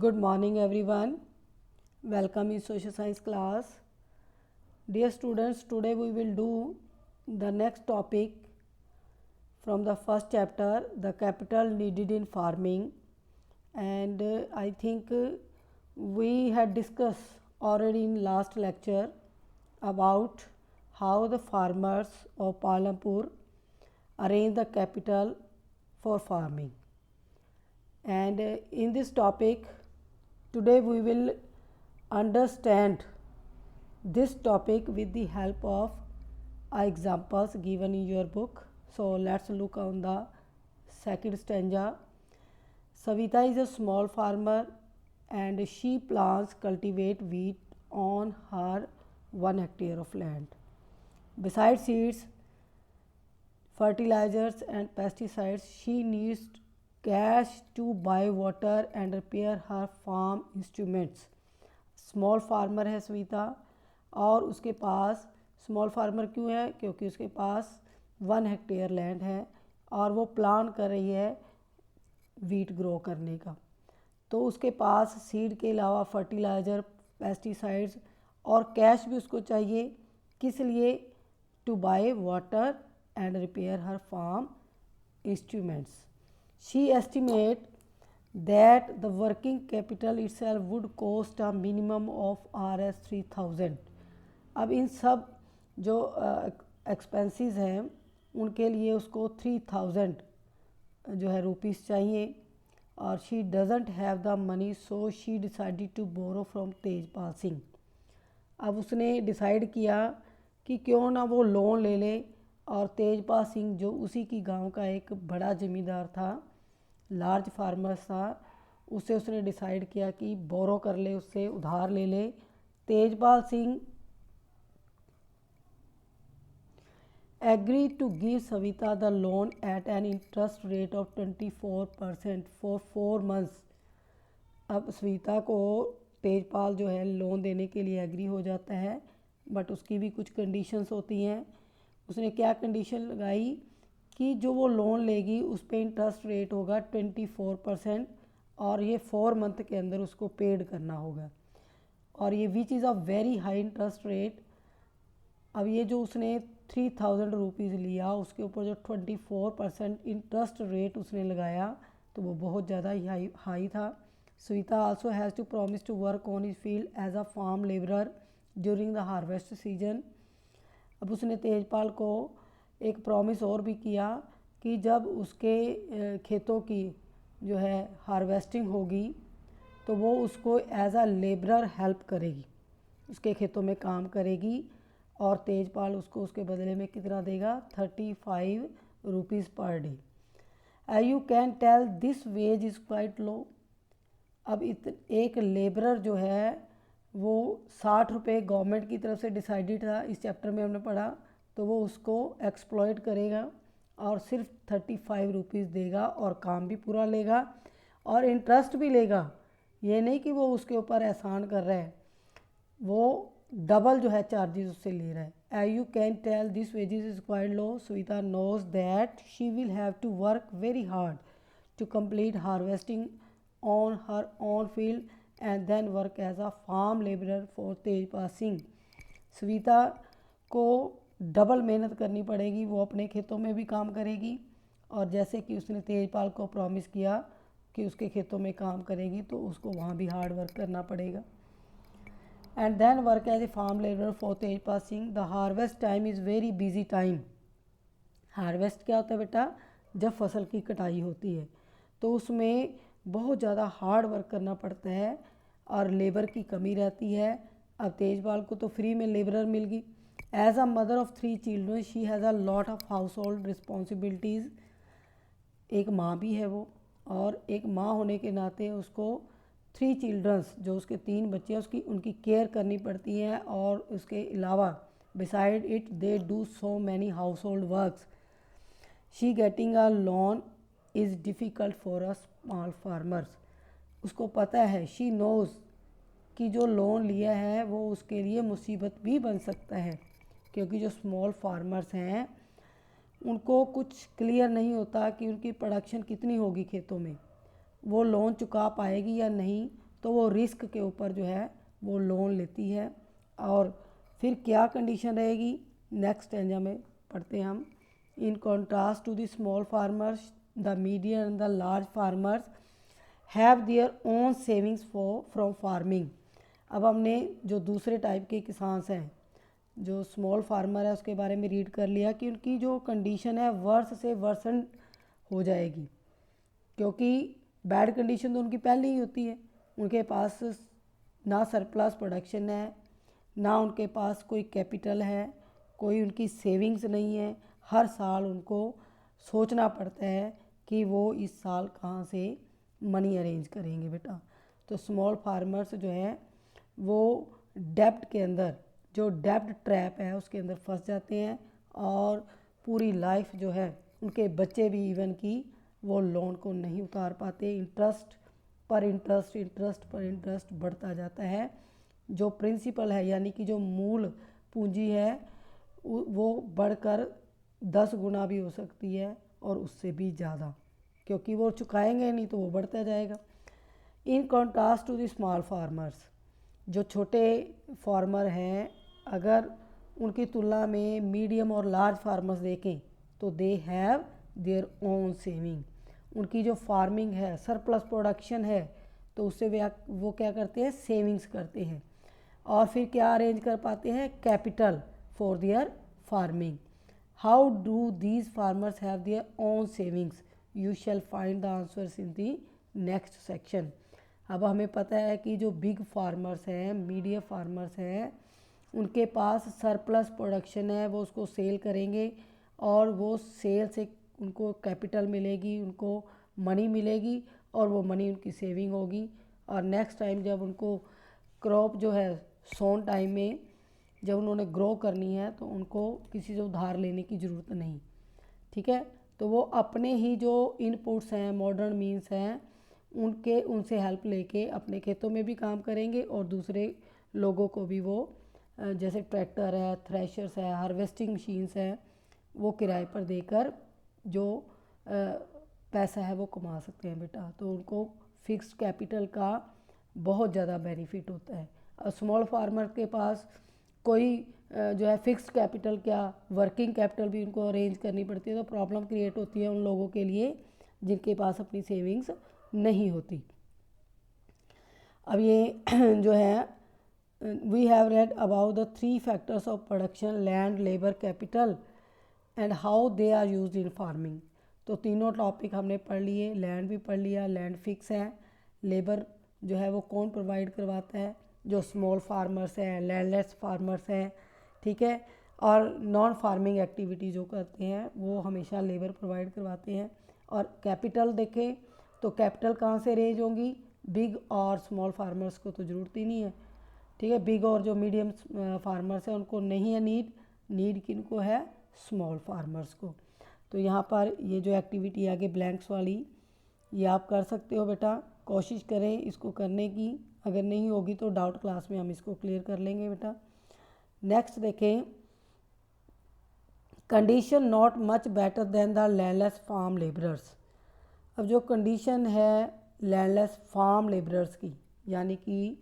Good morning everyone. Welcome in social science class. Dear students, today we will do the next topic from the first chapter, the capital needed in farming. And I think we had discussed already in last lecture about how the farmers of Palampur arrange the capital for farming. And in this topic, today we will understand this topic with the help of examples given in your book. So let's look on the second stanza. Savita is a small farmer and she plants cultivate wheat on her 1 hectare of land. Besides seeds, fertilizers and pesticides, she needs cash to buy water and repair her farm instruments. Small farmer है सविता और उसके पास small farmer क्यों है, क्योंकि उसके पास 1 hectare land है और वो प्लान कर रही है वीट ग्रो करने का। तो उसके पास सीड के अलावा फर्टिलाइज़र, पेस्टिसाइड्स और कैश भी उसको चाहिए। किस लिए? To buy water and repair her farm instruments. She estimate that the working capital itself would cost a minimum of Rs 3000। अब इन सब जो एक्सपेंसेस हैं उनके लिए उसको 3000 जो है रुपीस चाहिए और she doesn't have the money, so she decided to borrow from Tejpal Singh. अब उसने डिसाइड किया कि क्यों ना वो लोन ले ले और तेजपाल सिंह जो उसी की गांव का एक बड़ा ज़मींदार था, लार्ज फार्मर्स था, उससे उसने डिसाइड किया कि बोरो कर ले, उससे उधार ले ले। Tejpal Singh agree to give Savita the loan at an interest rate of 24% for 4 months। अब सविता को तेजपाल जो है लोन देने के लिए एग्री हो जाता है, बट उसकी भी कुछ कंडीशंस होती हैं। उसने क्या कंडीशन लगाई कि जो वो लोन लेगी उस पर इंटरेस्ट रेट होगा 24% और ये 4 मंथ के अंदर उसको पेड करना होगा और ये which is a very high interest rate. अब ये जो उसने 3000 रुपीज़ लिया उसके ऊपर जो 24% इंटरेस्ट रेट उसने लगाया तो वो बहुत ज़्यादा हाई था। Savita also has to promise to work on his field as a farm labourer during the harvest season. अब उसने तेजपाल को एक प्रॉमिस और भी किया कि जब उसके खेतों की जो है हार्वेस्टिंग होगी तो वो उसको एज अ लेबरर हेल्प करेगी, उसके खेतों में काम करेगी और तेजपाल उसको उसके बदले में कितना देगा? 35 rupees per day. You can tell this wage is quite low. अब एक लेबरर जो है वो 60 रुपये गवर्नमेंट की तरफ से डिसाइडेड था, इस चैप्टर में हमने पढ़ा, तो वो उसको एक्सप्लॉइट करेगा और सिर्फ 35 रुपीज़ देगा और काम भी पूरा लेगा और इंटरेस्ट भी लेगा। ये नहीं कि वो उसके ऊपर एहसान कर रहा है, वो डबल जो है चार्जेस उससे ले रहा है। You can tell this wages is quite low. Savita knows that she will have to work very hard to complete harvesting on her own field and then work as a farm labourer for Tejpal Singh. Savita को double मेहनत करनी पड़ेगी, वो अपने खेतों में भी काम करेगी और जैसे कि उसने तेजपाल को प्रॉमिस किया कि उसके खेतों में काम करेगी तो उसको वहाँ भी हार्ड वर्क करना पड़ेगा। And then work as a farm labour for Tejpal Singh. The harvest time is very busy time. Harvest क्या होता है बेटा? जब फसल की कटाई होती है तो उसमें बहुत ज़्यादा हार्ड वर्क करना पड़ता है और लेबर की कमी रहती है। अब तेजपाल को तो फ्री में लेबरर मिल गई। As a mother of 3 children she has a lot of household responsibilities. एक माँ भी है वो और एक माँ होने के नाते उसको 3 चिल्ड्रंस जो उसके 3 बच्चे हैं उसकी उनकी केयर करनी पड़ती है और उसके अलावा beside it they do so many house hold works. She getting a loan is difficult for a small farmers. उसको पता है, शी नोज़ कि जो लोन लिया है वो उसके लिए मुसीबत भी बन सकता है, क्योंकि जो स्मॉल फार्मर्स हैं उनको कुछ क्लियर नहीं होता कि उनकी प्रोडक्शन कितनी होगी खेतों में, वो लोन चुका पाएगी या नहीं। तो वो रिस्क के ऊपर जो है वो लोन लेती है। और फिर क्या कंडीशन रहेगी, नेक्स्ट स्टेंजा में पढ़ते हैं हम। In contrast to the small farmers, the medium and the large farmers have their own savings from farming. अब हमने जो दूसरे टाइप के किसान हैं, जो स्मॉल फार्मर है, उसके बारे में रीड कर लिया कि उनकी जो कंडीशन है वर्स से वर्सन हो जाएगी, क्योंकि बैड कंडीशन तो उनकी पहले ही होती है। उनके पास ना सरप्लस प्रोडक्शन है, ना उनके पास कोई कैपिटल है, कोई उनकी सेविंग्स नहीं है। हर साल उनको सोचना पड़ता है कि वो इस साल कहाँ से मनी अरेंज करेंगे बेटा। तो स्मॉल फार्मर्स जो है वो डेब्ट के अंदर, जो डेब्ट ट्रैप है उसके अंदर फंस जाते हैं, और पूरी लाइफ जो है उनके बच्चे भी इवन की वो लोन को नहीं उतार पाते। इंटरेस्ट पर इंटरेस्ट, इंटरेस्ट पर इंटरेस्ट बढ़ता जाता है। जो प्रिंसिपल है यानी कि जो मूल पूंजी है वो बढ़कर 10 गुना भी हो सकती है और उससे भी ज़्यादा, क्योंकि वो चुकाएंगे नहीं तो वो बढ़ता जाएगा। In contrast to the small farmers, जो छोटे फार्मर हैं, अगर उनकी तुलना में मीडियम और लार्ज फार्मर्स देखें तो they have their own saving. उनकी जो फार्मिंग है, सरप्लस प्रोडक्शन है, तो उससे वो क्या करते हैं, सेविंग्स करते हैं। और फिर क्या अरेंज कर पाते हैं, capital for their farming. How do these farmers have their own savings, you shall find the answers in the next section. अब हमें पता है कि जो बिग फार्मर्स हैं, मीडियम फार्मर्स हैं, उनके पास सरप्लस प्रोडक्शन है, वो उसको सेल करेंगे और वो सेल से उनको कैपिटल मिलेगी, उनको मनी मिलेगी, और वो मनी उनकी सेविंग होगी। और नेक्स्ट टाइम जब उनको क्रॉप जो है सोन टाइम में जब उन्होंने ग्रो करनी है तो उनको किसी से उधार लेने की ज़रूरत नहीं, ठीक है। तो वो अपने ही जो इनपुट्स हैं, मॉडर्न मीन्स हैं, उनसे हेल्प लेके अपने खेतों में भी काम करेंगे और दूसरे लोगों को भी वो जैसे ट्रैक्टर है, थ्रेशर्स है, हार्वेस्टिंग मशीन्स हैं, वो किराए पर देकर जो पैसा है वो कमा सकते हैं बेटा। तो उनको फिक्स्ड कैपिटल का बहुत ज़्यादा बेनिफिट होता है। और स्मॉल फार्मर के पास कोई जो है फिक्स्ड कैपिटल, क्या वर्किंग कैपिटल भी उनको अरेंज करनी पड़ती है, तो प्रॉब्लम क्रिएट होती है उन लोगों के लिए जिनके पास अपनी सेविंग्स नहीं होती। अब ये जो है we have read about the 3 factors of production, land, labour, capital, and how they are used in farming. तो तीनों टॉपिक हमने पढ़ लिए। लैंड भी पढ़ लिया, लैंड फिक्स है। लेबर जो है वो कौन प्रोवाइड करवाता है, जो स्मॉल फार्मर्स हैं, लैंडलेस फार्मर्स हैं, ठीक है। और नॉन फार्मिंग एक्टिविटी जो करते हैं वो हमेशा लेबर प्रोवाइड करवाते हैं। और कैपिटल देखें तो कैपिटल कहाँ से रेंज होंगी, बिग और स्मॉल फार्मर्स को तो ज़रूरत ही नहीं है, ठीक है। बिग और जो मीडियम फार्मर्स हैं उनको नहीं है नीड किनको है, स्मॉल फार्मर्स को। तो यहाँ पर ये जो एक्टिविटी आगे ब्लैंक्स वाली, ये आप कर सकते हो बेटा, कोशिश करें इसको करने की। अगर नहीं होगी तो डाउट क्लास में हम इसको क्लियर कर लेंगे बेटा। नेक्स्ट देखें, condition not much better than the landless farm labourers. अब जो कंडीशन है लैंडलेस फार्म लेबरर्स की, यानी कि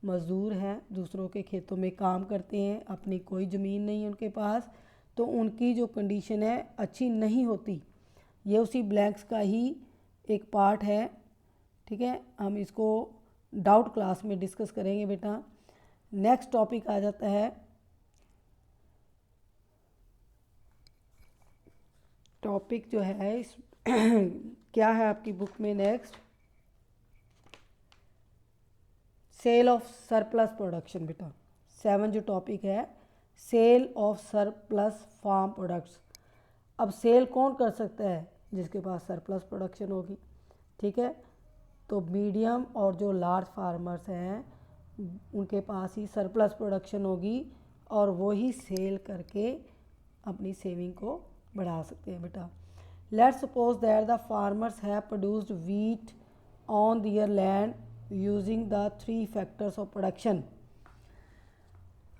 मज़दूर हैं, दूसरों के खेतों में काम करते हैं, अपनी कोई ज़मीन नहीं है उनके पास, तो उनकी जो कंडीशन है अच्छी नहीं होती। ये उसी ब्लैंक्स का ही एक पार्ट है, ठीक है। हम इसको डाउट क्लास में डिस्कस करेंगे बेटा। नेक्स्ट टॉपिक आ जाता है, टॉपिक जो है इस क्या है आपकी बुक में, next sale of surplus production बेटा। 7 जो टॉपिक है, sale of surplus farm products. अब सेल कौन कर सकता है, जिसके पास सरप्लस प्रोडक्शन होगी, ठीक है। तो मीडियम और जो लार्ज फार्मर्स हैं उनके पास ही सरप्लस प्रोडक्शन होगी और वो ही सेल करके अपनी सेविंग को बढ़ा सकते हैं बेटा। Let's suppose that the farmers have produced wheat on their land using the 3 factors of production.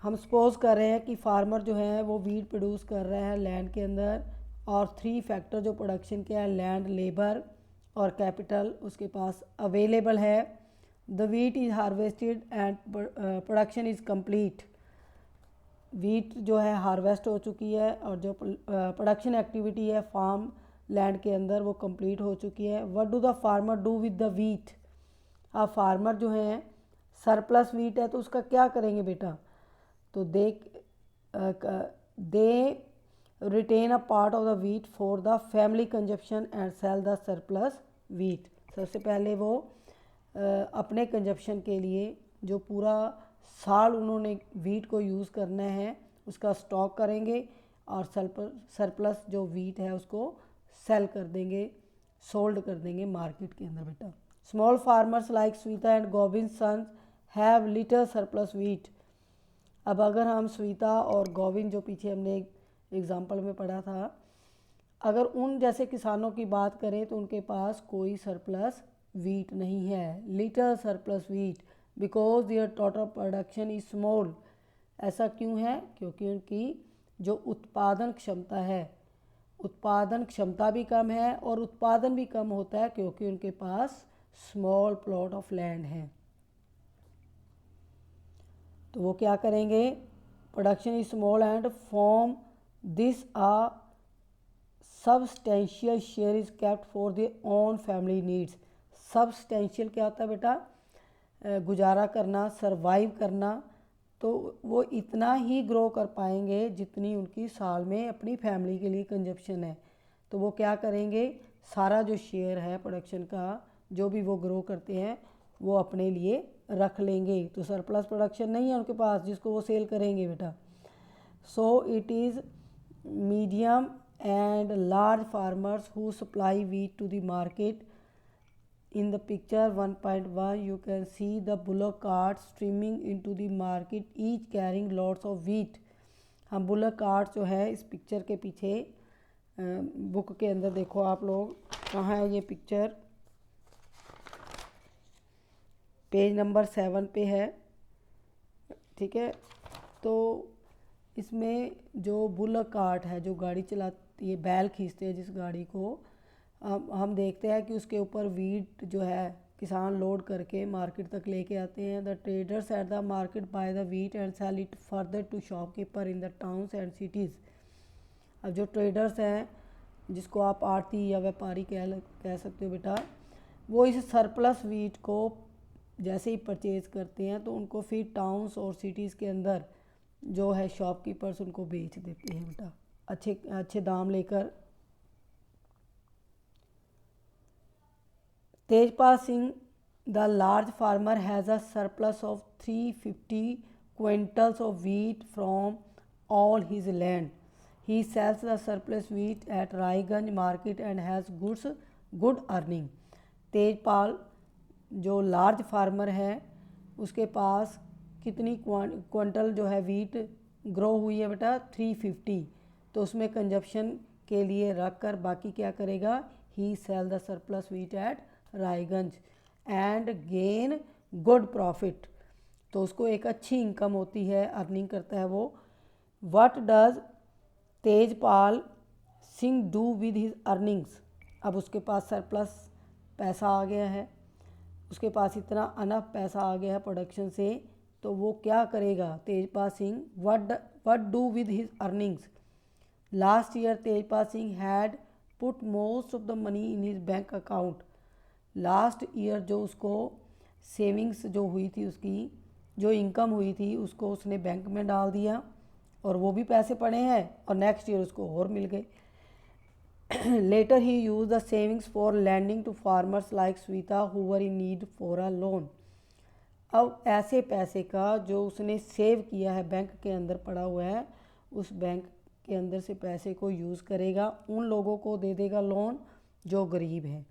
हम सपोज कर रहे हैं कि फार्मर जो है वो वीट प्रोड्यूस कर रहा है लैंड के अंदर, और 3 फैक्टर जो प्रोडक्शन के हैं, लैंड, लेबर और कैपिटल, उसके पास अवेलेबल है। The wheat is harvested and production is complete. Wheat जो है हार्वेस्ट हो चुकी है और जो प्रोडक्शन एक्टिविटी है फार्म लैंड के अंदर वो कंप्लीट हो चुकी है। What do the farmer do with the wheat. अब फार्मर जो हैं सरप्लस वीट है तो उसका क्या करेंगे बेटा, तो they retain a part of the wheat for the family consumption and sell the surplus wheat. सबसे पहले वो अपने कंजप्शन के लिए जो पूरा साल उन्होंने वीट को यूज़ करना है उसका स्टॉक करेंगे और सरप्लस जो वीट है उसको सेल कर देंगे, सोल्ड कर देंगे मार्केट के अंदर बेटा। Small farmers like Sweta and Govind sons have little surplus wheat. अब अगर हम स्वीता और गोविंद जो पीछे हमने एग्जाम्पल में पढ़ा था, अगर उन जैसे किसानों की बात करें तो उनके पास कोई सरप्लस वीट नहीं है, little surplus wheat, because their total production is small. ऐसा क्यों है, क्योंकि उनकी जो उत्पादन क्षमता है, उत्पादन क्षमता भी कम है और उत्पादन भी कम होता है क्योंकि उनके पास स्मॉल प्लॉट ऑफ लैंड है। तो वो क्या करेंगे, production is small and from this a substantial share is kept for their own family needs. Substantial क्या होता है बेटा, गुजारा करना, सरवाइव करना। तो वो इतना ही ग्रो कर पाएंगे जितनी उनकी साल में अपनी फैमिली के लिए कंजप्शन है। तो वो क्या करेंगे, सारा जो शेयर है प्रोडक्शन का जो भी वो ग्रो करते हैं वो अपने लिए रख लेंगे। तो सरप्लस प्रोडक्शन नहीं है उनके पास जिसको वो सेल करेंगे बेटा। So it is medium and large farmers who supply wheat to the market. In the picture 1.1 you can see the bullock carts streaming into the market each carrying lots of wheat। हम bullock carts जो है इस picture के पीछे book के अंदर देखो आप लोग, कहाँ है ये पिक्चर, पेज नंबर 7 पे है, ठीक है। तो इसमें जो बुलक कार्ट है, जो गाड़ी चलाती है, बैल खींचते हैं जिस गाड़ी को, हम देखते हैं कि उसके ऊपर वीट जो है किसान लोड करके मार्केट तक लेके आते हैं। The traders at the market buy the wheat and sell it further to shopkeeper in the towns and cities. अब जो ट्रेडर्स हैं, जिसको आप आड़ती या व्यापारी कह सकते हो बेटा, वो इस सरप्लस वीट को जैसे ही परचेज़ करते हैं तो उनको फिर टाउन्स और सिटीज़ के अंदर जो है शॉपकीपर्स उनको बेच देते हैं बेटा अच्छे अच्छे दाम लेकर। Tejpal Singh the large farmer has a surplus of 350 quintals of wheat from all his land. He sells the surplus wheat at Raiganj market and has good earning. Tejpal जो लार्ज फार्मर है उसके पास कितनी क्विंटल जो है वीट ग्रो हुई है बेटा, 350। तो उसमें कंजप्शन के लिए रख कर बाकी क्या करेगा, he sell the surplus wheat at Raiganj and gain good profit. तो उसको एक अच्छी इनकम होती है, अर्निंग करता है वो। What does Tejpal Singh do with his earnings. अब उसके पास सरप्लस पैसा आ गया है, उसके पास इतना अनफ पैसा आ गया है प्रोडक्शन से, तो वो क्या करेगा Tejpal Singh, what do with his earnings. Last year Tejpal Singh had put most of the money in his bank account. Last year जो उसको सेविंग्स जो हुई थी, उसकी जो इनकम हुई थी उसको उसने बैंक में डाल दिया और वो भी पैसे पड़े हैं और नेक्स्ट ईयर उसको और मिल गए। Later he used the savings for lending to farmers like Sweta who were in need for a loan। अब ऐसे पैसे का जो उसने सेव किया है बैंक के अंदर पड़ा हुआ है, उस बैंक के अंदर से पैसे को यूज़ करेगा, उन लोगों को दे देगा लोन जो गरीब हैं,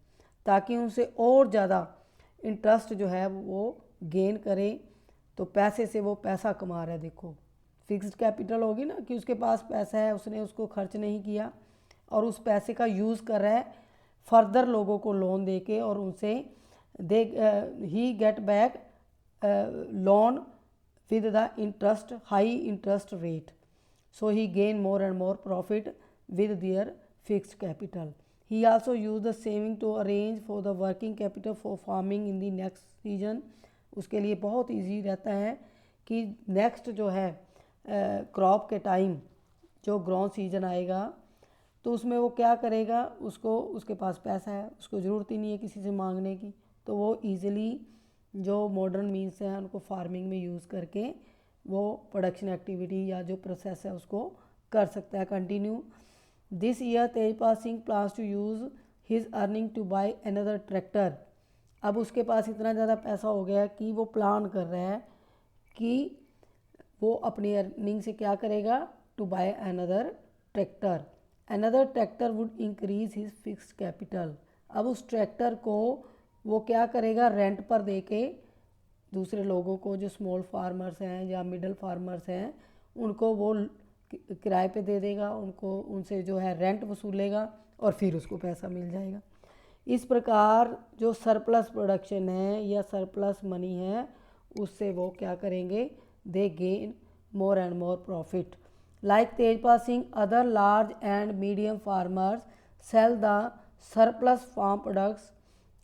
ताकि उनसे और ज़्यादा इंटरेस्ट जो है वो गेन करे। तो पैसे से वो पैसा कमा रहा है। देखो फिक्स्ड कैपिटल होगी ना कि उसके पास पैसा है, उसने उसको खर्च नहीं किया और उस पैसे का यूज़ कर रहा है फर्दर लोगों को लोन दे के, और उनसे he get back loan with the interest, high interest rate. So he gain more and more profit with their fixed capital. He also use the saving to arrange for the working capital for farming in the next season. उसके लिए बहुत easy रहता है कि next जो है crop के time जो ग्रोन सीजन आएगा तो उसमें वो क्या करेगा, उसको उसके पास पैसा है, उसको ज़रूरत ही नहीं है किसी से मांगने की, तो वो ईज़िली जो मॉडर्न मीन्स हैं उनको फार्मिंग में यूज़ करके वो प्रोडक्शन एक्टिविटी या जो प्रोसेस है उसको कर सकता है continue. This year Tejpal Singh plans to use his earning to buy another tractor. अब उसके पास इतना ज़्यादा पैसा हो गया कि वो प्लान कर रहा है कि वो अपनी अर्निंग से क्या करेगा, to buy another tractor. Another tractor would increase his fixed capital. अब उस ट्रैक्टर को वो क्या करेगा, रेंट पर दे के दूसरे लोगों को जो स्मॉल फार्मर्स हैं या मिडल फार्मर्स हैं उनको वो किराए पे दे देगा, उनको उनसे जो है रेंट वसूलेगा और फिर उसको पैसा मिल जाएगा। इस प्रकार जो सरप्लस प्रोडक्शन है या सरप्लस मनी है उससे वो क्या करेंगे, they gain more and more profit. Like Tejpal Singh, other large and medium farmers sell the surplus farm products.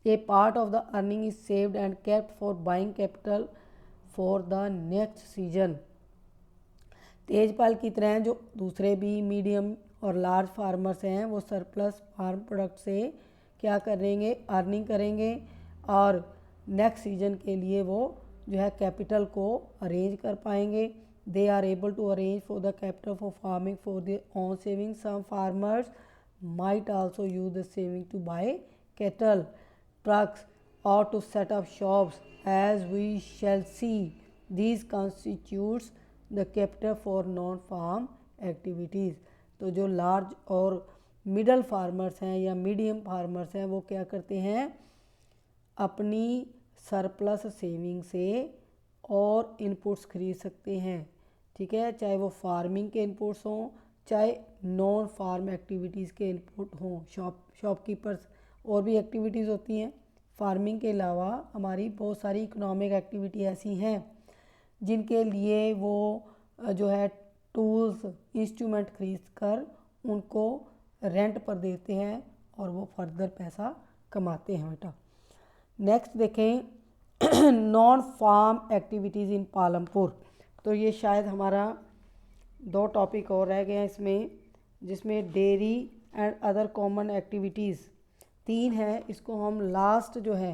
A part of the earning is saved and kept for buying capital for the next season. Tejpal की तरह जो दूसरे भी medium और large farmers हैं वो surplus farm product से क्या करेंगे, अर्निंग करेंगे और नेक्स्ट सीजन के लिए वो जो है कैपिटल को अरेंज कर पाएंगे। They are able to arrange for the capital for farming for their own saving. Some farmers might also use the saving to buy cattle, trucks or to set up shops, as we shall see. These constitutes the capital for non-farm activities. तो जो large और middle farmers हैं या medium farmers हैं वो क्या करते हैं, अपनी सरप्लस सेविंग से और इनपुट्स खरीद सकते हैं, ठीक है, चाहे वो फार्मिंग के इनपुट्स हों चाहे नॉन फार्म एक्टिविटीज़ के इनपुट हों। शॉपकीपर्स और भी एक्टिविटीज़ होती हैं फार्मिंग के अलावा, हमारी बहुत सारी इकोनॉमिक एक्टिविटी ऐसी हैं जिनके लिए वो जो है टूल्स इंस्ट्रूमेंट खरीद कर उनको रेंट पर देते हैं और वो फर्दर पैसा कमाते हैं बेटा। नेक्स्ट देखें नॉन फार्म एक्टिविटीज़ इन पालमपुर। तो ये शायद हमारा 2 टॉपिक और रह गए हैं इसमें, जिसमें dairy and other common activities 3 है। इसको हम लास्ट जो है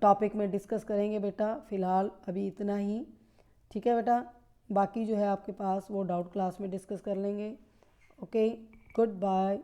टॉपिक में डिस्कस करेंगे बेटा। फ़िलहाल अभी इतना ही, ठीक है बेटा, बाकी जो है आपके पास वो डाउट क्लास में डिस्कस कर लेंगे। Okay, good bye.